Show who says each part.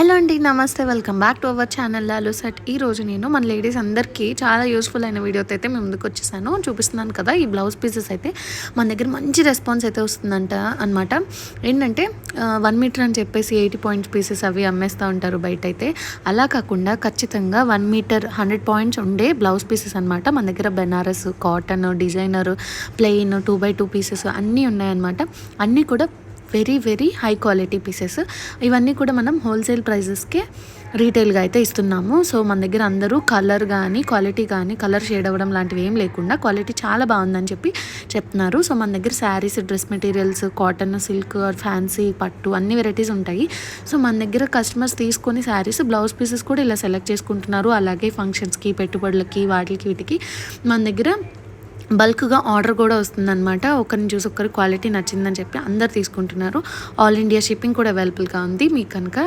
Speaker 1: Hello అండి, నమస్తే. Welcome back to our channel Lalu set. ఈరోజు నేను మన లేడీస్ అందరికీ చాలా యూస్ఫుల్ అయిన వీడియోతో అయితే మేము ముందుకు వచ్చేసాను. చూపిస్తున్నాను కదా, ఈ బ్లౌజ్ పీసెస్ అయితే మన దగ్గర మంచి రెస్పాన్స్ అయితే వస్తుందంట అనమాట. ఏంటంటే 1 మీటర్ అని చెప్పేసి 80 పాయింట్స్ పీసెస్ అవి అమ్మేస్తూ ఉంటారు బయట అయితే. అలా కాకుండా ఖచ్చితంగా 1 మీటర్ 100 పాయింట్స్ ఉండే బ్లౌజ్ పీసెస్ అనమాట. మన దగ్గర Banaras, cotton, designer, plain 2x2 pieces అన్నీ ఉన్నాయన్నమాట. అన్నీ కూడా very very high quality pieces. ఇవన్నీ కూడా మనం హోల్సేల్ ప్రైజెస్కే రీటైల్గా అయితే ఇస్తున్నాము. సో మన దగ్గర అందరూ కలర్ కానీ క్వాలిటీ కానీ కలర్ షేడ్ అవ్వడం లాంటివి ఏం లేకుండా క్వాలిటీ చాలా బాగుందని చెప్పి చెప్తున్నారు. సో మన దగ్గర saris, dress materials, cotton, silk, fancy, పట్టు అన్ని వెరైటీస్ ఉంటాయి. సో మన దగ్గర కస్టమర్స్ తీసుకొని శారీస్, బ్లౌజ్ పీసెస్ కూడా ఇలా సెలెక్ట్ చేసుకుంటున్నారు. అలాగే ఫంక్షన్స్కి, పెట్టుబడులకి, వాటికి వీటికి మన దగ్గర బల్క్గా ఆర్డర్ కూడా వస్తుందన్నమాట. ఒకరిని చూసి ఒకరి క్వాలిటీ నచ్చిందని చెప్పి అందరు తీసుకుంటున్నారు. ఆల్ ఇండియా షిప్పింగ్ కూడా అవైలబుల్గా ఉంది. మీకు కనుక